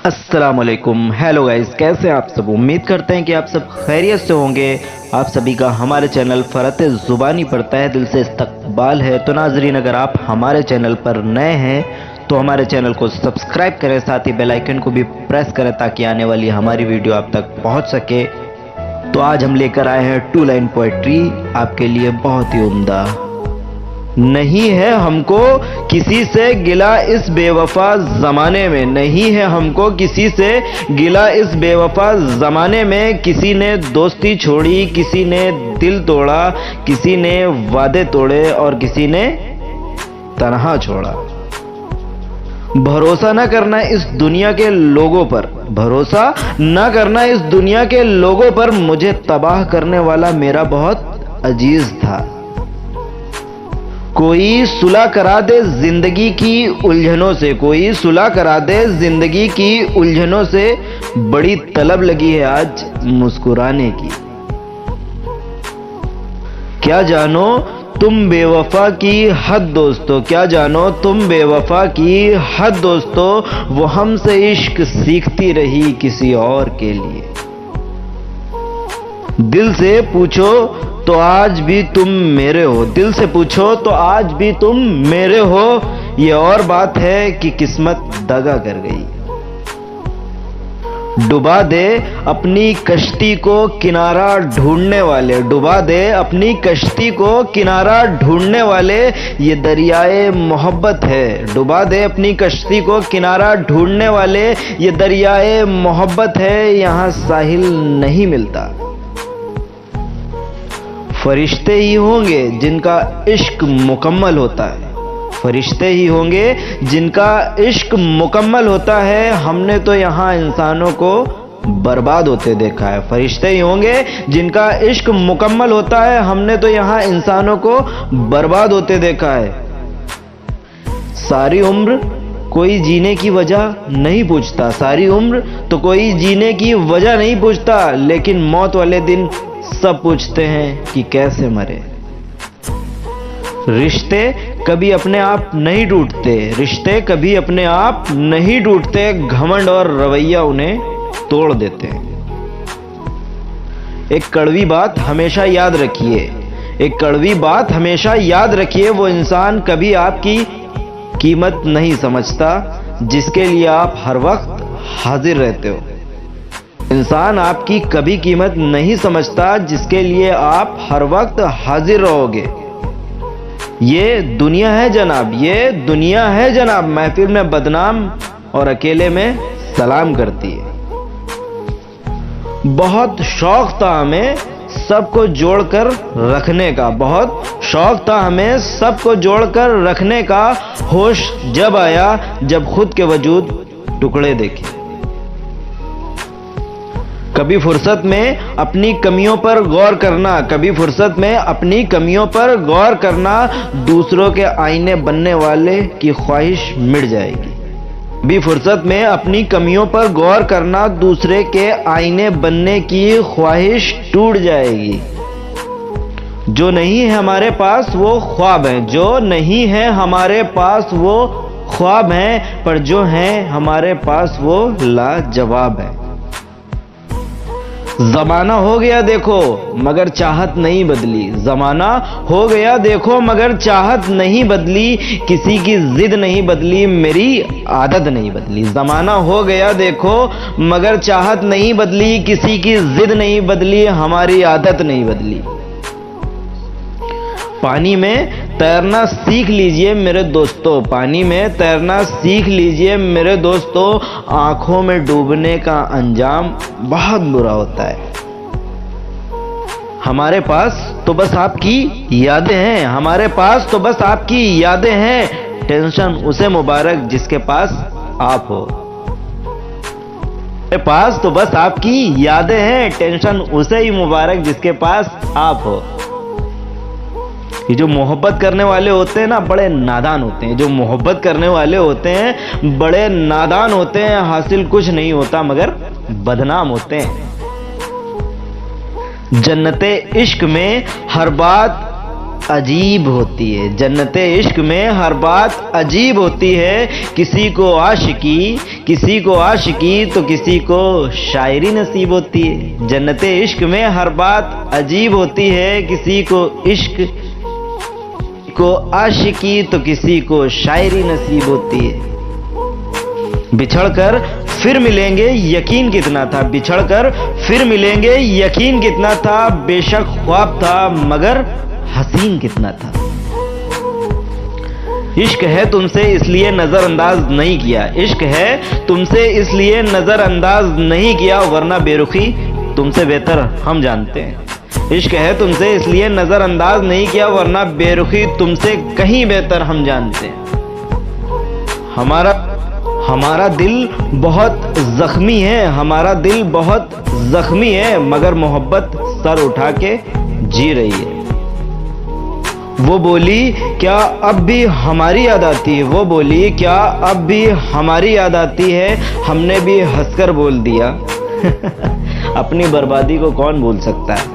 अस्सलामुअलैकुम। Hello guys, कैसे हैं आप सब। उम्मीद करते हैं कि आप सब खैरियत से होंगे। आप सभी का हमारे चैनल फरत ज़ुबानी पर तहे दिल से इस्तकबाल है। तो नाजरीन, अगर आप हमारे चैनल पर नए हैं तो हमारे चैनल को सब्सक्राइब करें, साथ ही बेल आइकन को भी प्रेस करें ताकि आने वाली हमारी वीडियो आप तक पहुंच सके। तो आज हम लेकर आए हैं 2 लाइन पोएट्री आपके लिए, बहुत ही उम्दा। नहीं है हमको किसी से गिला इस बेवफा ज़माने में, नहीं है हमको किसी से गिला इस बेवफा ज़माने में। किसी ने दोस्ती छोड़ी, किसी ने दिल तोड़ा, किसी ने वादे तोड़े और किसी ने तन्हा छोड़ा। भरोसा न करना इस दुनिया के लोगों पर, भरोसा न करना इस दुनिया के लोगों पर। मुझे तबाह करने वाला मेरा बहुत अजीज था। कोई सुलह करा दे जिंदगी की उलझनों से, कोई सुलह करा दे जिंदगी की उलझनों से। बड़ी तलब लगी है आज मुस्कुराने की। क्या जानो तुम बेवफा की हद दोस्तों, क्या जानो तुम बेवफा की हद दोस्तों। वो हमसे इश्क सीखती रही किसी और के लिए। दिल से पूछो तो आज भी तुम मेरे हो, दिल से पूछो तो आज भी तुम मेरे हो। ये और बात है कि किस्मत दगा कर गई। डुबा दे अपनी कश्ती को किनारा ढूंढने वाले, डुबा दे अपनी कश्ती को किनारा ढूंढने वाले। ये दरियाए मोहब्बत है, डुबा दे अपनी कश्ती को किनारा ढूंढने वाले। ये दरियाए मोहब्बत है, यहाँ साहिल नहीं मिलता। फरिश्ते ही होंगे जिनका इश्क मुकम्मल होता है, फरिश्ते ही होंगे जिनका इश्क मुकम्मल होता है। हमने तो यहाँ इंसानों को बर्बाद होते देखा है। फरिश्ते ही होंगे जिनका इश्क मुकम्मल होता है। हमने तो यहाँ इंसानों को बर्बाद होते देखा है। सारी उम्र कोई जीने की वजह नहीं पूछता, सारी उम्र तो कोई जीने की वजह नहीं पूछता, लेकिन मौत वाले दिन सब पूछते हैं कि कैसे मरे। रिश्ते कभी अपने आप नहीं टूटते, रिश्ते कभी अपने आप नहीं टूटते। घमंड और रवैया उन्हें तोड़ देते हैं। एक कड़वी बात हमेशा याद रखिए, एक कड़वी बात हमेशा याद रखिए। वो इंसान कभी आपकी कीमत नहीं समझता जिसके लिए आप हर वक्त हाजिर रहते हो। इंसान आपकी कभी कीमत नहीं समझता जिसके लिए आप हर वक्त हाजिर रहोगे। ये दुनिया है जनाब, ये दुनिया है जनाब। महफिल में बदनाम और अकेले में सलाम करती है। बहुत शौक था हमें सबको जोड़कर रखने का, बहुत शौक था हमें सबको जोड़कर रखने का। होश जब आया जब खुद के वजूद टुकड़े देखे। कभी फुर्सत में अपनी कमियों पर गौर करना, कभी फुर्सत में अपनी कमियों पर गौर करना। दूसरों के आईने बनने वाले की ख्वाहिश मिट जाएगी। कभी फुर्सत में अपनी कमियों पर गौर करना, दूसरे के आईने बनने की ख्वाहिश टूट जाएगी। जो नहीं है हमारे पास वो ख्वाब हैं, जो नहीं है हमारे पास वो ख्वाब हैं, पर जो हैं हमारे पास वो लाजवाब है। जमाना हो गया देखो मगर चाहत नहीं बदली, जमाना हो गया देखो मगर चाहत नहीं बदली। किसी की जिद नहीं बदली, मेरी आदत नहीं बदली। जमाना हो गया देखो मगर चाहत नहीं बदली, किसी की जिद नहीं बदली, हमारी आदत नहीं बदली। पानी में तैरना सीख लीजिए मेरे दोस्तों, पानी में तैरना सीख लीजिए मेरे दोस्तों। आंखों में डूबने का अंजाम बहुत बुरा होता है। हमारे पास तो बस आपकी यादें हैं, हमारे पास तो बस आपकी यादें हैं। टेंशन उसे मुबारक जिसके पास आप हो। हमारे पास तो बस आपकी यादें हैं, टेंशन उसे ही मुबारक जिसके पास आप हो। ये जो मोहब्बत करने वाले होते हैं ना, बड़े नादान होते हैं। जो मोहब्बत करने वाले होते हैं बड़े नादान होते हैं। हासिल कुछ नहीं होता मगर बदनाम होते हैं। जन्नते इश्क में हर बात अजीब होती है। जन्नते इश्क में हर बात अजीब होती है। किसी को आशिकी तो किसी को शायरी नसीब होती है। जन्नते इश्क में हर बात अजीब होती है। किसी को इश्क को आशिकी तो किसी को शायरी नसीब होती है। बिछड़कर फिर मिलेंगे यकीन कितना था, बिछड़कर फिर मिलेंगे यकीन कितना था। बेशक ख्वाब था मगर हसीन कितना था। इश्क है तुमसे इसलिए नजरअंदाज नहीं किया, इश्क है तुमसे इसलिए नजरअंदाज नहीं किया, वरना बेरुखी तुमसे बेहतर हम जानते हैं। इश्क है तुमसे इसलिए नजरअंदाज नहीं किया, वरना बेरुखी तुमसे कहीं बेहतर हम जानते हैं। हमारा दिल बहुत जख्मी है, हमारा दिल बहुत जख्मी है, मगर मोहब्बत सर उठा के जी रही है। वो बोली क्या अब भी हमारी याद आती है, वो बोली क्या अब भी हमारी याद आती है। हमने भी हंसकर बोल दिया अपनी बर्बादी को कौन भूल सकता है।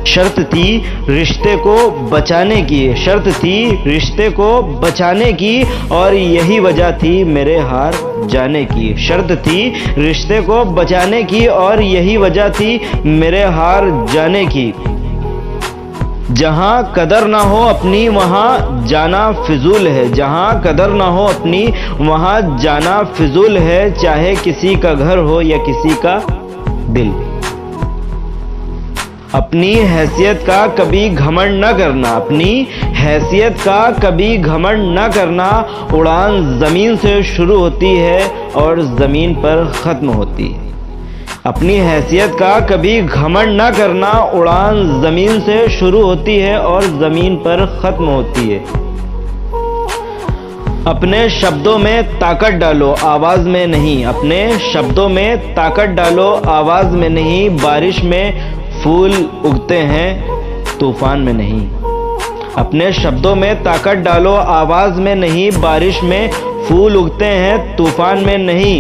शर्त थी रिश्ते को बचाने की, शर्त थी रिश्ते को बचाने की, और यही वजह थी मेरे हार जाने की। शर्त थी रिश्ते को बचाने की और यही वजह थी मेरे हार जाने की। जहां कदर ना हो अपनी वहां जाना फिजूल है, जहां कदर ना हो अपनी वहां जाना फिजूल है। चाहे किसी का घर हो या किसी का दिल। अपनी हैसियत का कभी घमंड न करना, अपनी हैसियत का कभी घमंड न करना। उड़ान जमीन से शुरू होती है और जमीन पर खत्म होती है। अपनी हैसियत का कभी घमंड न करना। उड़ान जमीन से शुरू होती है और जमीन पर खत्म होती है। अपने शब्दों में ताकत डालो आवाज में नहीं, अपने शब्दों में ताकत डालो आवाज में नहीं। बारिश में फूल उगते हैं तूफान में नहीं। अपने शब्दों में ताकत डालो आवाज में नहीं। बारिश में फूल उगते हैं तूफान में नहीं।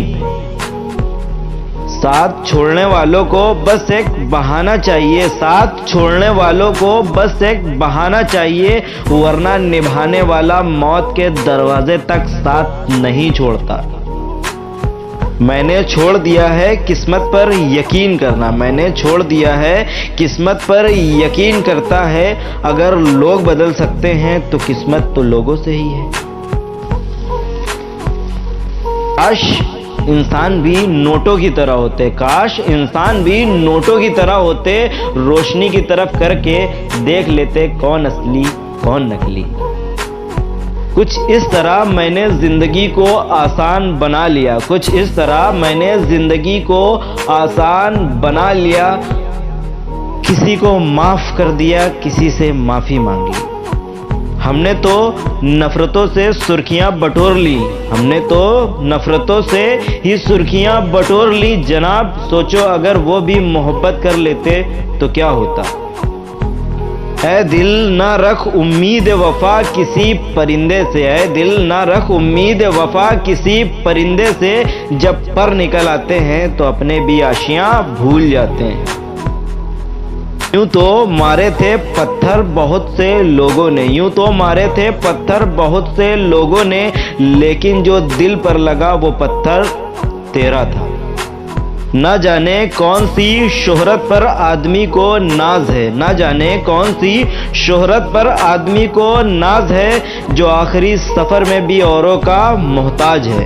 साथ छोड़ने वालों को बस एक बहाना चाहिए, साथ छोड़ने वालों को बस एक बहाना चाहिए, वरना निभाने वाला मौत के दरवाजे तक साथ नहीं छोड़ता। मैंने छोड़ दिया है किस्मत पर यकीन करना, मैंने छोड़ दिया है किस्मत पर यकीन करता है। अगर लोग बदल सकते हैं तो किस्मत तो लोगों से ही है। काश इंसान भी नोटों की तरह होते, काश इंसान भी नोटों की तरह होते। रोशनी की तरफ करके देख लेते कौन असली कौन नकली। कुछ इस तरह मैंने जिंदगी को आसान बना लिया, कुछ इस तरह मैंने जिंदगी को आसान बना लिया। किसी को माफ कर दिया, किसी से माफी मांगी। हमने तो नफरतों से सुर्खियां बटोर ली, हमने तो नफरतों से ही सुर्खियां बटोर ली। जनाब सोचो अगर वो भी मोहब्बत कर लेते तो क्या होता। ऐ दिल ना रख उम्मीद वफा किसी परिंदे से, ऐ दिल ना रख उम्मीद वफा किसी परिंदे से। जब पर निकल आते हैं तो अपने भी आशियां भूल जाते हैं। यूं तो मारे थे पत्थर बहुत से लोगों ने, यूं तो मारे थे पत्थर बहुत से लोगों ने, लेकिन जो दिल पर लगा वो पत्थर तेरा था। न जाने कौन सी शोहरत पर आदमी को नाज है, न जाने कौन सी शोहरत पर आदमी को नाज है, जो आखिरी सफर में भी औरों का मोहताज है।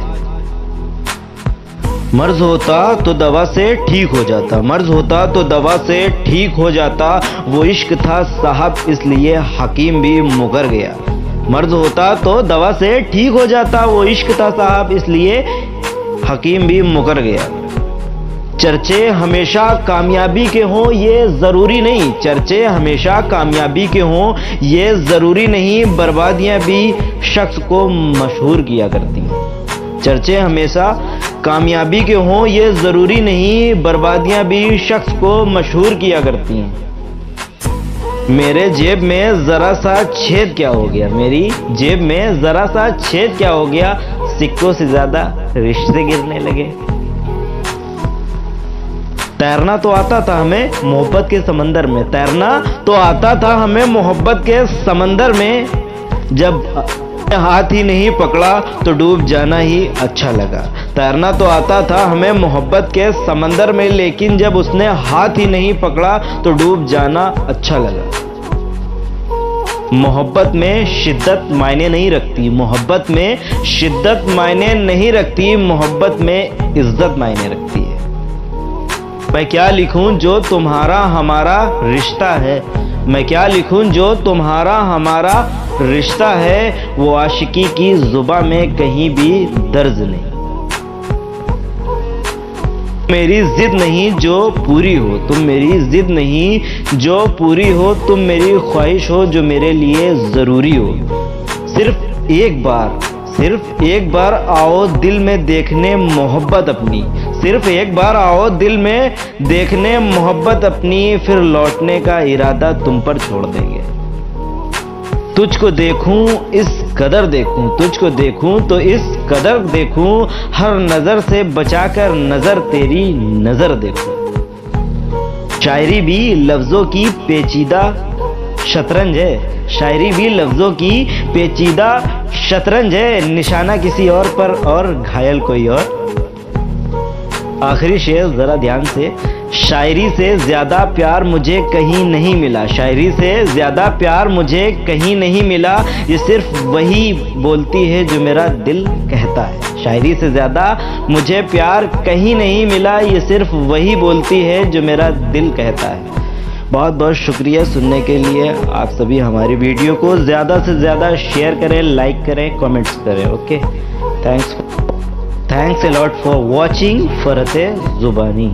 मर्ज होता तो दवा से ठीक हो जाता, मर्ज होता तो दवा से ठीक हो जाता। वो इश्क था साहब इसलिए हकीम भी मुकर गया। मर्ज होता तो दवा से ठीक हो जाता, वो इश्क था साहब इसलिए हकीम भी मुकर गया। चर्चे हमेशा कामयाबी के हों ये ज़रूरी नहीं, चर्चे हमेशा कामयाबी के हों ये ज़रूरी नहीं। बर्बादियां भी शख्स को मशहूर किया करती हैं। चर्चे हमेशा कामयाबी के हों ये ज़रूरी नहीं, बर्बादियां भी शख्स को मशहूर किया करती हैं। मेरे जेब में ज़रा सा छेद क्या हो गया, मेरी जेब में ज़रा सा छेद क्या हो गया, सिक्कों से ज़्यादा रिश्ते गिरने लगे। तैरना तो आता था हमें मोहब्बत के समंदर में, तैरना तो आता था हमें मोहब्बत के समंदर में, जब हाथ ही नहीं पकड़ा तो डूब जाना ही अच्छा लगा। तैरना तो आता था हमें मोहब्बत के समंदर में, लेकिन जब उसने हाथ ही नहीं पकड़ा तो डूब जाना अच्छा लगा। मोहब्बत में शिद्दत मायने नहीं रखती, मोहब्बत में शिद्दत मायने नहीं रखती, मोहब्बत में इज्जत मायने रखती है। मैं क्या लिखूं जो तुम्हारा हमारा रिश्ता है, मैं क्या लिखूं जो तुम्हारा हमारा रिश्ता है, वो आशिकी की जुबां में कहीं भी दर्ज नहीं। मेरी जिद नहीं जो पूरी हो, तुम मेरी जिद नहीं जो पूरी हो, तुम मेरी ख्वाहिश हो जो मेरे लिए जरूरी हो। सिर्फ एक बार आओ दिल में देखने मोहब्बत अपनी, सिर्फ एक बार आओ दिल में देखने मोहब्बत अपनी, फिर लौटने का इरादा तुम पर छोड़ देंगे। तुझको देखूं इस कदर देखूं, तुझको देखूं तो इस कदर देखूं, हर नजर से बचाकर नजर तेरी नजर देखूं। शायरी भी लफ्जों की पेचीदा शतरंज है, शायरी भी लफ्जों की पेचीदा शतरंज है, निशाना किसी और पर और घायल कोई और। आखिरी शेर जरा ध्यान से, शायरी से ज्यादा प्यार मुझे कहीं नहीं मिला, शायरी से ज्यादा प्यार मुझे कहीं नहीं मिला, ये सिर्फ वही बोलती है जो मेरा दिल कहता है। शायरी से ज्यादा मुझे प्यार कहीं नहीं मिला, ये सिर्फ वही बोलती है जो मेरा दिल कहता है। बहुत बहुत शुक्रिया सुनने के लिए। आप सभी हमारी वीडियो को ज़्यादा से ज़्यादा शेयर करें, लाइक करें, कमेंट्स करें। Okay, thanks a lot for watching फरते ज़ुबानी।